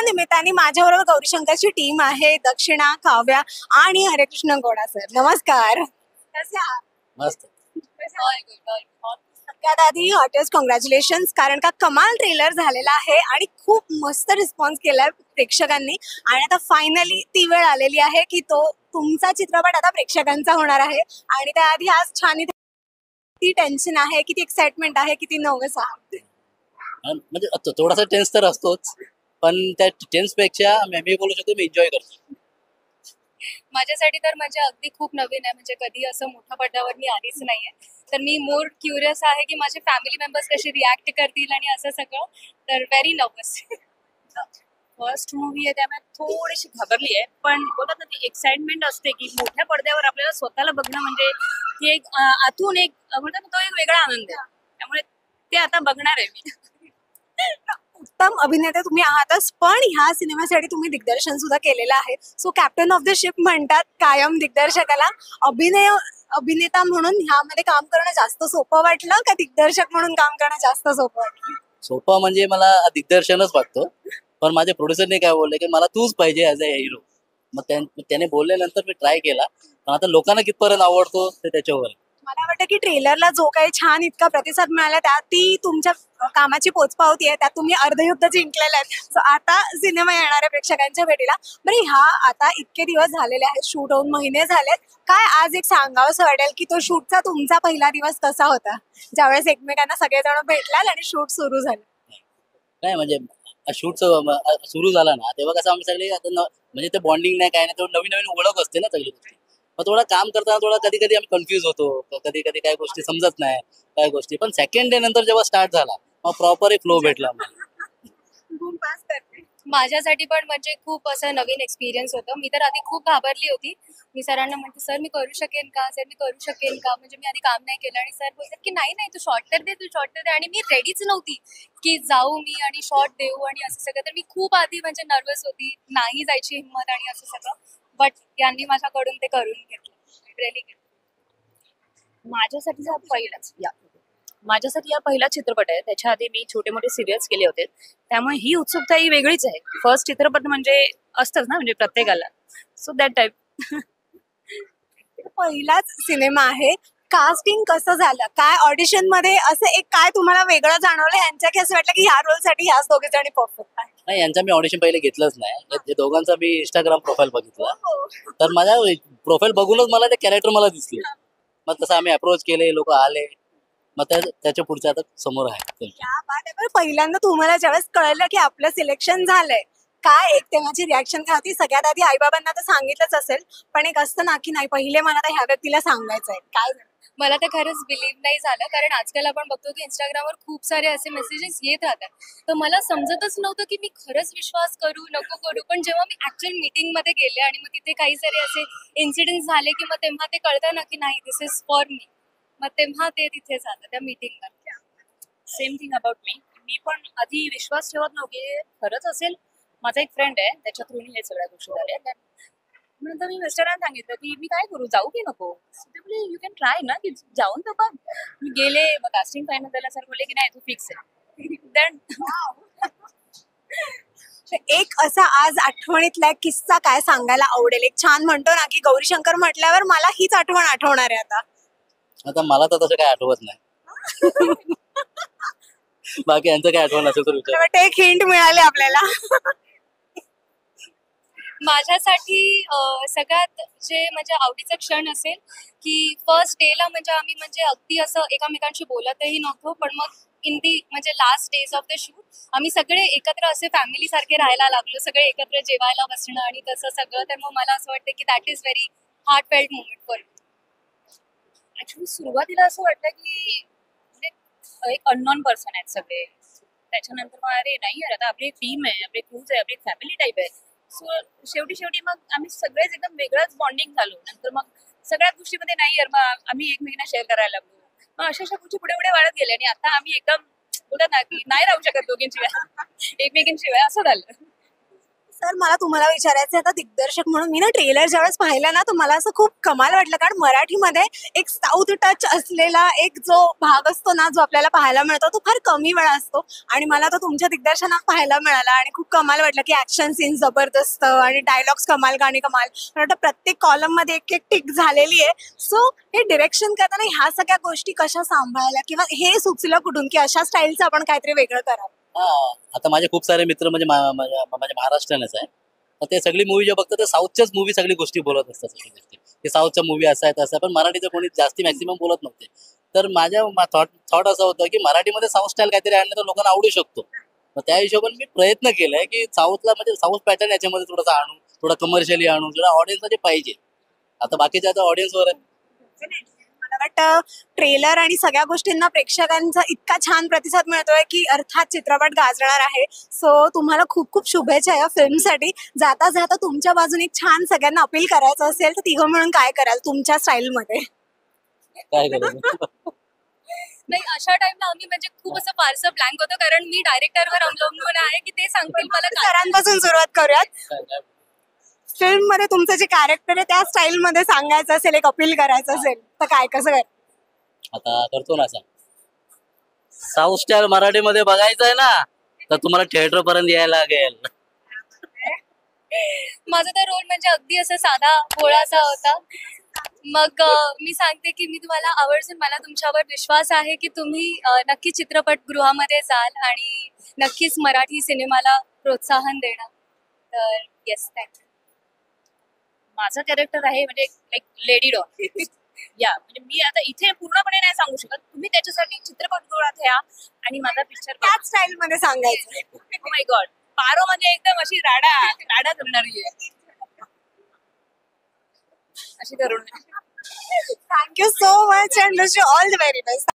निमित्ताने माझ्याबरोबर गौरीशंकरची टीम आहे, दक्षिणा, काव्या आणि हरेकृष्ण गोडा सर. नमस्कार. कसे आहात? मस्त. सगळ्यात आधी हॉटेस्ट कॉंग्रॅच्युलेशन्स, कारण का कमाल ट्रेलर झालेला आहे आणि खूप मस्त रिस्पॉन्स केलाय प्रेक्षकांनी. आणि आता फायनली ती वेळ आलेली आहे की तो तुमचा चित्रपट आता प्रेक्षकांचा होणार आहे. आणि त्याआधी आज छान किती टेन्शन आहे, किती एक्साइटमेंट आहे, किती नर्वस आहात? म्हणजे थोडासा टेन्स तर असतोच, पण त्या टेन्स पेक्षा मी बोलू शकतो मी एन्जॉय करतो. माझ्यासाठी तर म्हणजे अगदी खूप नवीन आहे, म्हणजे कधी असं मोठ्या पडद्यावर मी आलीच नाहीये. तर मी मोर क्युरियस आहे की माझे फॅमिली मेंबर्स कसे रिॲक्ट करतील आणि असं सगळं. तर व्हेरी नर्वस. फर्स्ट मूवी आहे त्यामुळे थोडीशी घाबरली आहे, पण बोलत ना ती एक्साइटमेंट असते की मोठ्या पडद्यावर आपल्याला स्वतःला बघणं म्हणजे ती एक आतून एक म्हणतात ना, तो एक वेगळा आनंद आहे. त्यामुळे ते आता बघणार आहे मी. उत्तम अभिनेते तुम्ही आहातच, पण ह्या सिनेमासाठी तुम्ही दिग्दर्शन सुद्धा केलेलं आहे. So captain of the ship म्हणतात कायम दिग्दर्शकाला. अभिनेता म्हणून ह्यामध्ये काम करणं जास्त सोपं वाटलं का दिग्दर्शक म्हणून काम करणं जास्त सोपं वाटलं? सोपा म्हणजे मला दिग्दर्शनच वाटतो, पण माझ्या प्रोड्युसरने काय बोलले की मला तूच पाहिजे ॲज अ हिरो. मग त्याने बोलल्यानंतर मी ट्राय केला, पण आता लोकांना कितपर्यंत आवडतो ते त्याच्यावर. मला वाटतं की ट्रेलरला जो काही छान इतका प्रतिसाद मिळाला त्यात ती तुमच्या कामाची पोचपावती आहे, त्यात तुम्ही अर्धयुद्ध जिंकलेलं आहे. सो आता सिनेमा येणार आहे प्रेक्षकांच्या भेटीला. बरं, ह्या आता इतके दिवस झालेले आहेत, शूट होऊन महिने झालेत, काय आज एक सांगावंसं वाटेल की तो शूटचा तुमचा पहिला दिवस कसा होता, ज्यावेळेस एकमेकांना सगळेजण भेटलाल आणि शूट सुरू झालं? नाही म्हणजे शूट सुरू झाला ना तेव्हा कसं आम्ही सगळे म्हणजे ते बॉन्डिंग नाही काय नाही, तेवढं नवीन नवीन ओळख असते ना सगळी गोष्टी. मग थोडं काम करताना थोडा कधी कधी आम्ही कन्फ्युज होतो, कधी कधी काय गोष्टी समजत नाही काय गोष्टी, पण सेकंड डे नंतर जेव्हा स्टार्ट झाला मग प्रॉपर एक फ्लो भेटला. माझ्यासाठी पण म्हणजे खूप असं नवीन एक्सपिरियन्स होतं. मी तर आधी खूप घाबरली होती. मी सरांना म्हणते, सर मी करू शकेन का, सर मी करू शकेन का, म्हणजे मी आधी काम नाही केलं. आणि सर बोलतात की नाही नाही, तू शॉर्ट तर दे, तू शॉर्ट तर दे. आणि मी रेडीच नव्हती की जाऊ मी आणि शॉर्ट देऊ आणि असं सगळं. तर मी खूप आधी म्हणजे नर्वस होती, नाही जायची हिंमत आणि असं सगळं. बट यांनी माझ्याकडून ते करून घेतलं. रिअली. माझ्यासाठी हा पहिला चित्रपट आहे. त्याच्या आधी मी छोटे मोठे सिरियल्स केले होते, त्यामुळे ही उत्सुकता ही वेगळीच आहे. फर्स्ट चित्रपट म्हणजे असतंच ना, म्हणजे प्रत्येकाला. So that type. पहिलाच सिनेमा आहे. कास्टिंग कसं झालं, काय ऑडिशन मध्ये असं एक काय तुम्हाला वेगळं जाणवलं यांच्या, की असं वाटलं की ह्या रोलसाठी ह्याच दोघे जणी परफेक्ट आहे? नाही, यांचा मी ऑडिशन पहिले घेतलंच नाही. ते दोघांचा मी इंस्टाग्राम प्रोफाईल बघितला, तर माझ्या प्रोफाईल बघूनच मला ते कॅरेक्टर मला दिसले. मग तसं आम्ही अप्रोच केले, लोक आले, मग त्याच्या पुढच्या आता समोर आहे. पहिल्यांदा तुम्हाला ज्यावेळेस कळलं की आपलं सिलेक्शन झालंय, काय एक तेव्हाची रिॲक्शन काय होती? सगळ्यात आधी आईबाबांना तर सांगितलंच असेल, पण एक असतं ना की नाही पहिले मला तर ह्या व्यक्तीला सांगायचंय, काय झालं? मला तर खरंच बिलीव्ह नाही झालं, कारण आजकाल आपण बघतो की इंस्टाग्रामवर खूप सारे असे मेसेजेस येत राहतात. तर मला समजतच नव्हतं की मी खरंच विश्वास करू नको करू. पण जेव्हा मी ऍक्च्युअल मीटिंग मध्ये गेले आणि मग तिथे काही सारे असे इन्सिडेंट्स झाले की मग तेव्हा ते कळतं ना की नाही, दिस इज फॉर मी. मग तेव्हा ते तिथे झालं त्या मीटिंगला. Same thing about me. मी पण आधी विश्वास ठेवत नव्हते खरंच असेल. माझा एक फ्रेंड आहे, त्याच्या थ्रूनी हे सगळ्या गोष्टी झाल्या. नंतर मी मिस्टरांना सांगितलं की मी काय करू, जाऊ की नको. ते बोलले यू कॅन ट्राय ना, की जाऊन तर बघ. मी गेले, मग कास्टिंग फायनल झाला. सर बोलले की नाही तू फिक्स आहे. देन एक असा आज आठवणीतला एक किस्सा काय सांगायला आवडेल? एक छान म्हणतो ना की गौरीशंकर म्हटल्यावर मला हीच आठवण आठवणार आहे. आता मला तर तसं काय आठवत नाही. बाकी यांचं काय आठवण असेल तर विचार. एक हिंट मिळाले आपल्याला. माझ्यासाठी सगळ्यात जे म्हणजे आवडीचा क्षण असेल की फर्स्ट डेला म्हणजे आम्ही म्हणजे अगदी असं एकमेकांशी बोलतही नव्हतो, पण मग इन दी म्हणजे last days of the shoot आम्ही सगळे एकत्र असे फॅमिली सारखे राहायला लागलो, सगळे एकत्र जेवायला बसणं आणि तसं सगळं. तर मग मला असं वाटतं की that is very heart felt moment for me. Actually सुरुवातीला असं वाटलं की म्हणजे एक अननोन पर्सन आहेत सगळे. त्याच्यानंतर मग अरे नाही यार, आता आपली टीम आहे, आपली क्रूज आहे, आपली फॅमिली टाईप आहे. सो शेवटी मग आम्ही सगळेच एकदम वेगळंच बॉन्डिंग झालो. नंतर मग सगळ्याच गोष्टीमध्ये नाही यार, मग आम्ही एकमेकांना शेअर करायला लागलो. मग अशा गोष्टी पुढे पुढे वाढत गेले आणि आता आम्ही एकदम बोलत ना की नाही राहू शकत दोघींशिवाय एकमेकींशिवाय, असं झालं. तर मला तुम्हाला विचारायचं आता दिग्दर्शक म्हणून मी ना ट्रेलर ज्यावेळेस पाहिला ना तर मला असं खूप कमाल वाटलं, कारण मराठीमध्ये एक साऊथ टच असलेला एक जो भाग असतो ना जो आपल्याला पाहायला मिळतो तो फार कमी वेळा असतो आणि मला तो तुमच्या दिग्दर्शनात पाहायला मिळाला आणि खूप कमाल वाटलं की ऍक्शन सीन जबरदस्त आणि डायलॉग्स कमाल, गाणी कमाल. मला वाटतं प्रत्येक कॉलम मध्ये एक एक टिक झालेली आहे. सो हे डिरेक्शन करताना ह्या सगळ्या गोष्टी कशा सांभाळल्या किंवा हे सुचलं कुठून की अशा स्टाईलचं आपण काहीतरी वेगळं करावं? हा, आता माझे खूप सारे मित्र म्हणजे माझ्या महाराष्ट्रानेच आहे. तर ते सगळी मूवी जे बघतात ते साऊथच्याच मूवी सगळी गोष्टी बोलत असतात, सगळी गोष्टी की साऊथच्या मूवी असा आहे तसा आहे, पण मराठीचं कोणी जास्ती मॅक्सिमम बोलत नव्हते. तर माझ्या थॉट असं होतं की मराठीमध्ये साऊथ स्टाईल काहीतरी आणलं तर लोकांना आवडू शकतो. मग त्या हिशोबाने मी प्रयत्न केलाय की साऊथला म्हणजे साऊथ पॅटर्न याच्यामध्ये थोडासा आणू, थोडा कमर्शियली आणू, थोडा ऑडियन्सला जे पाहिजे. आता बाकीच्या आता ऑडियन्सवर आहे. मला वाटतं ट्रेलर आणि सगळ्या गोष्टींना प्रेक्षकांचा इतका छान प्रतिसाद मिळतोय की अर्थात चित्रपट गाजणार आहे. सो तुम्हाला खूप खूप शुभेच्छा या फिल्मसाठी. जाता जाता तुमच्या बाजूने एक छान सगळ्यांना अपील करायचं असेल तर तिघं मिळून काय कराल तुमच्या स्टाईलमध्ये? काय करायचं. नाही, अशा टाइमला आम्ही म्हणजे खूप असं फारसं ब्लँक होतो, कारण मी डायरेक्टरवर अवलंबून आहे की ते सांगतील मला काय. सरांपासून सुरुवात करूयात. फिल्म मध्ये तुमचं जे कॅरेक्टर आहे त्या स्टाईल मध्ये सांगायचं असेल, एक अपील करायचं असेल तर काय कसं काय? आता करतो ना असं. साऊथ स्टाईल मराठीमध्ये बघायचं आहे ना तर तुम्हाला थिएटर पर्यंत यायला लागेल. माझा तर रोल म्हणजे अगदी असं साधा भोळासा होता. मग मी सांगते की मी तुम्हाला आवडते, मला तुमच्यावर विश्वास आहे की तुम्ही नक्की चित्रपटगृहामध्ये जाल आणि नक्कीच मराठी सिनेमाला प्रोत्साहन देणार. तर येस, थँक्यू. माझं कॅरेक्टर आहे म्हणजे लाईक लेडी डॉग. या म्हणजे मी आता इथे पूर्णपणे नाही सांगू शकत, तुम्ही त्याच्यासाठी चित्रपटगृहात या आणि माझा पिक्चर त्याच स्टाईल मध्ये सांगायचं. माय गॉड, पारो म्हणजे एकदम अशी राडा राडा करणारी आहे अशी करून. Thank you so much and wish you all the very best.